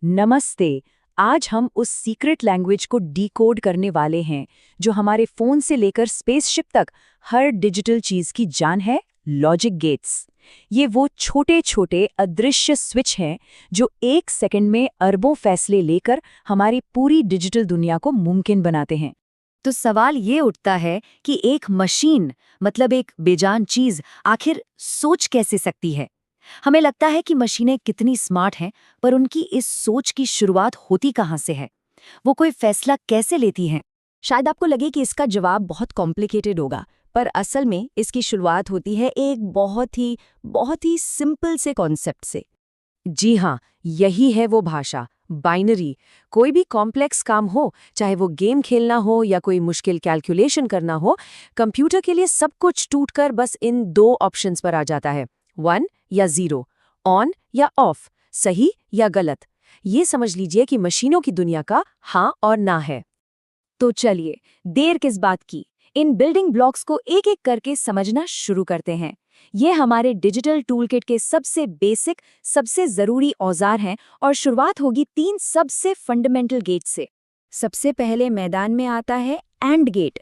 नमस्ते। आज हम उस सीक्रेट लैंग्वेज को डिकोड करने वाले हैं जो हमारे फोन से लेकर स्पेसशिप तक हर डिजिटल चीज की जान है, लॉजिक गेट्स। ये वो छोटे छोटे अदृश्य स्विच हैं जो एक सेकंड में अरबों फैसले लेकर हमारी पूरी डिजिटल दुनिया को मुमकिन बनाते हैं। तो सवाल ये उठता है कि एक मशीन मतलब एक बेजान चीज आखिर सोच कैसे सकती है। हमें लगता है कि मशीनें कितनी स्मार्ट हैं, पर उनकी इस सोच की शुरुआत होती कहाँ से है? वो कोई फैसला कैसे लेती हैं? शायद आपको लगे कि इसका जवाब बहुत कॉम्प्लिकेटेड होगा, पर असल में इसकी शुरुआत होती है एक बहुत ही सिंपल से कॉन्सेप्ट से। जी हाँ, यही है वो भाषा, बाइनरी। कोई भी कॉम्प्लेक्स काम हो, चाहे वो गेम खेलना हो या कोई मुश्किल कैलकुलेशन करना हो, कंप्यूटर के लिए सब कुछ टूटकर बस इन दो ऑप्शंस पर आ जाता है, 1 या 0, ऑन या ऑफ, सही या गलत। ये समझ लीजिए कि मशीनों की दुनिया का हाँ और ना है। तो चलिए, देर किस बात की, इन बिल्डिंग ब्लॉक्स को एक एक करके समझना शुरू करते हैं। ये हमारे डिजिटल टूलकिट के सबसे बेसिक, सबसे जरूरी औजार हैं और शुरुआत होगी 3 सबसे फंडामेंटल गेट से। सबसे पहले मैदान में आता है एंड गेट।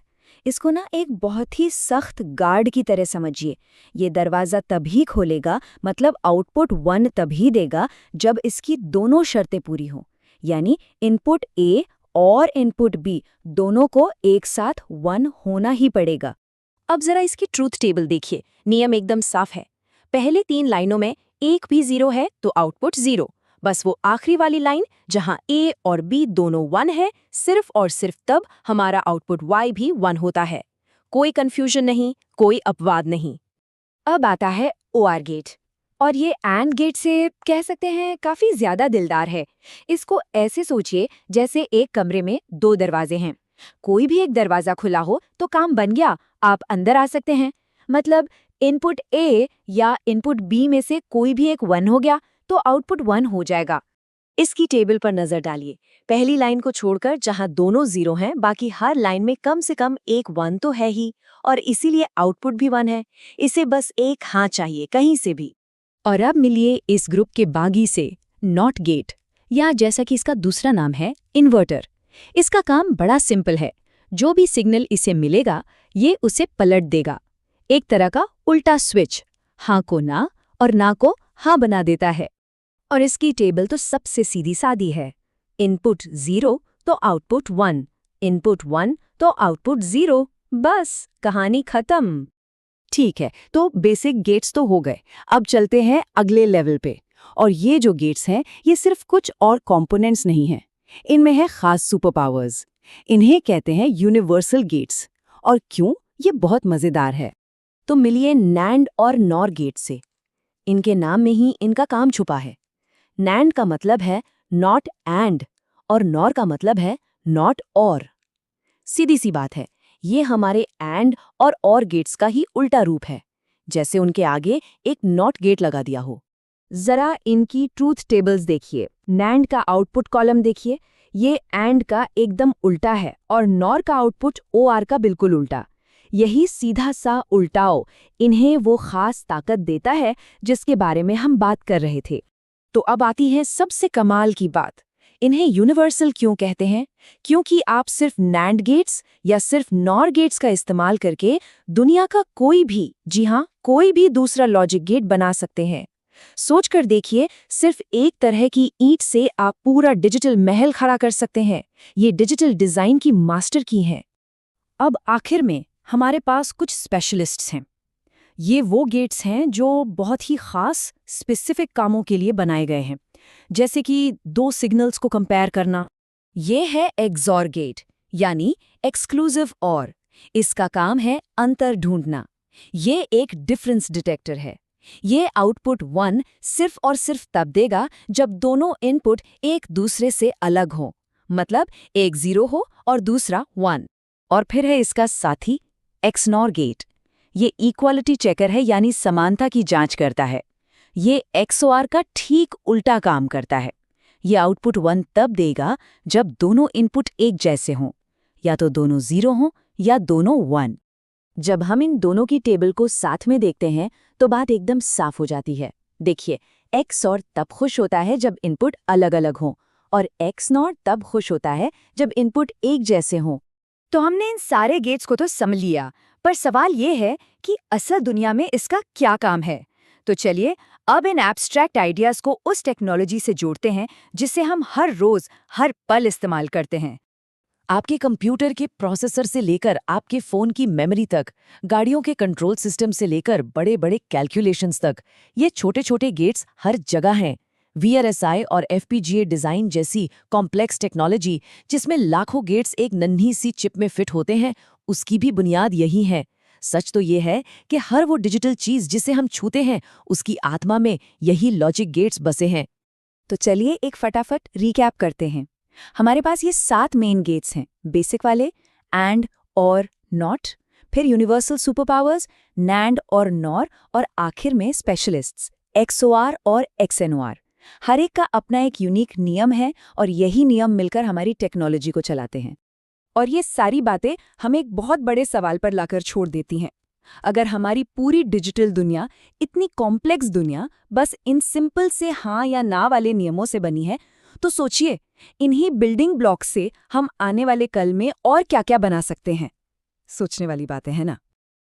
इसको ना एक बहुत ही सख्त गार्ड की तरह समझिए। ये दरवाज़ा तभी खोलेगा, मतलब आउटपुट 1 तभी देगा जब इसकी दोनों शर्तें पूरी हों, यानी इनपुट ए और इनपुट बी दोनों को एक साथ 1 होना ही पड़ेगा। अब जरा इसकी ट्रूथ टेबल देखिए। नियम एकदम साफ है। पहले 3 लाइनों में एक भी 0 है तो आउटपुट 0। बस वो आखिरी वाली लाइन जहां ए और बी दोनों 1 है, सिर्फ और सिर्फ तब हमारा आउटपुट y भी 1 होता है। कोई कंफ्यूजन नहीं, कोई अपवाद नहीं। अब आता है OR गेट, और ये एंड गेट से कह सकते हैं काफी ज्यादा दिलदार है। इसको ऐसे सोचिए जैसे एक कमरे में 2 दरवाजे हैं। कोई भी एक दरवाजा खुला हो तो काम बन गया, आप अंदर आ सकते हैं। मतलब इनपुट ए या इनपुट बी में से कोई भी एक 1 हो गया तो आउटपुट 1 हो जाएगा। इसकी टेबल पर नजर डालिए। पहली लाइन को छोड़कर जहां दोनों 0 हैं, बाकी हर लाइन में कम से कम एक 1 तो है ही, और इसीलिए आउटपुट भी 1 है। इसे बस एक हाँ चाहिए कहीं से भी। और अब मिलिए इस ग्रुप के बागी से, नॉट गेट, या जैसा कि इसका दूसरा नाम है, इन्वर्टर। इसका काम बड़ा सिंपल है। जो भी सिग्नल इसे मिलेगा, ये उसे पलट देगा। एक तरह का उल्टा स्विच, हाँ को ना और ना को हाँ बना देता है। और इसकी टेबल तो सबसे सीधी सादी है। इनपुट 0 तो आउटपुट 1, इनपुट 1 तो आउटपुट 0, बस कहानी खत्म। ठीक है, तो बेसिक गेट्स तो हो गए। अब चलते हैं अगले लेवल पे। और ये जो गेट्स हैं, ये सिर्फ कुछ और कंपोनेंट्स नहीं हैं। इनमें है खास सुपर पावर्स। इन्हें कहते हैं यूनिवर्सल गेट्स। और क्यों? ये बहुत मजेदार है। तो मिलिए नैंड और नॉर गेट से। इनके नाम में ही इनका काम छुपा है। नैंड का मतलब है नॉट एंड, और नॉर का मतलब है नॉट और। सीधी सी बात है, ये हमारे एंड और गेट्स का ही उल्टा रूप है, जैसे उनके आगे एक नॉट गेट लगा दिया हो। जरा इनकी ट्रूथ टेबल्स देखिए। नैंड का आउटपुट कॉलम देखिए, ये एंड का एकदम उल्टा है, और नॉर का आउटपुट OR का बिल्कुल उल्टा। यही सीधा सा उल्टाओ इन्हें वो खास ताकत देता है जिसके बारे में हम बात कर रहे थे। तो अब आती है सबसे कमाल की बात। इन्हें यूनिवर्सल क्यों कहते हैं? क्योंकि आप सिर्फ नैंड गेट्स या सिर्फ नॉर गेट्स का इस्तेमाल करके दुनिया का कोई भी, जी हाँ, कोई भी दूसरा लॉजिक गेट बना सकते हैं। सोचकर देखिए, सिर्फ एक तरह की ईंट से आप पूरा डिजिटल महल खड़ा कर सकते हैं। ये डिजिटल डिजाइन की मास्टर की हैं। अब आखिर में हमारे पास कुछ स्पेशलिस्ट्स हैं। ये वो गेट्स हैं जो बहुत ही खास स्पेसिफिक कामों के लिए बनाए गए हैं, जैसे कि 2 सिग्नल्स को कंपेयर करना। ये है एक्सॉर गेट, यानी एक्सक्लूसिव और। इसका काम है अंतर ढूंढना। ये एक डिफरेंस डिटेक्टर है। ये आउटपुट 1 सिर्फ और सिर्फ तब देगा जब दोनों इनपुट एक दूसरे से अलग हों, मतलब एक 0 हो और दूसरा 1। और फिर है इसका साथी एक्सनॉर गेट। ये इक्वालिटी चेकर है, यानी समानता की जांच करता है। ये XOR का ठीक उल्टा काम करता है। ये आउटपुट 1 तब देगा जब दोनों इनपुट एक जैसे हों, या तो दोनों 0 हों या दोनों 1। जब हम इन दोनों की टेबल को साथ में देखते हैं तो बात एकदम साफ हो जाती है। देखिए, X और तब खुश होता है जब इनपुट अलग-अलग हों, और X नॉट तब खुश होता है जब इनपुट एक जैसे हों। तो हमने इन सारे गेट्स को तो समझ लिया, पर सवाल ये है कि असल दुनिया में इसका क्या काम है। तो चलिए अब इन एब्स्ट्रैक्ट आइडियाज को उस टेक्नोलॉजी से जोड़ते हैं जिसे हम हर रोज हर पल इस्तेमाल करते हैं। आपके कंप्यूटर के प्रोसेसर से लेकर आपके फ़ोन की मेमोरी तक, गाड़ियों के कंट्रोल सिस्टम से लेकर बड़े-बड़े कैलकुलेशंस तक, ये छोटे-छोटे गेट्स हर जगह हैं। VLSI और FPGA डिज़ाइन जैसी कॉम्प्लेक्स टेक्नोलॉजी, जिसमें लाखों गेट्स एक नन्ही सी चिप में फिट होते हैं, उसकी भी बुनियाद यही है। सच तो ये है कि हर वो डिजिटल चीज़ जिसे हम छूते हैं, उसकी आत्मा में यही लॉजिक गेट्स बसे हैं। तो चलिए एक फटाफट रिकैप करते हैं। हमारे पास ये 7 मेन गेट्स हैं, बेसिक वाले, एंड और नॉट, फिर यूनिवर्सल सुपर पावर्स, नैंड और नॉर, और आखिर में स्पेशलिस्ट्स, XOR और XNOR। हर एक का अपना एक यूनिक नियम है और यही नियम मिलकर हमारी टेक्नोलॉजी को चलाते हैं। और ये सारी बातें हमें एक बहुत बड़े सवाल पर लाकर छोड़ देती हैं। अगर हमारी पूरी डिजिटल दुनिया, इतनी कॉम्प्लेक्स दुनिया, बस इन सिंपल से हाँ या ना वाले नियमों से बनी है, तो सोचिए इन्हीं बिल्डिंग ब्लॉक्स से हम आने वाले कल में और क्या-क्या बना सकते हैं। सोचने वाली बातें हैं ना।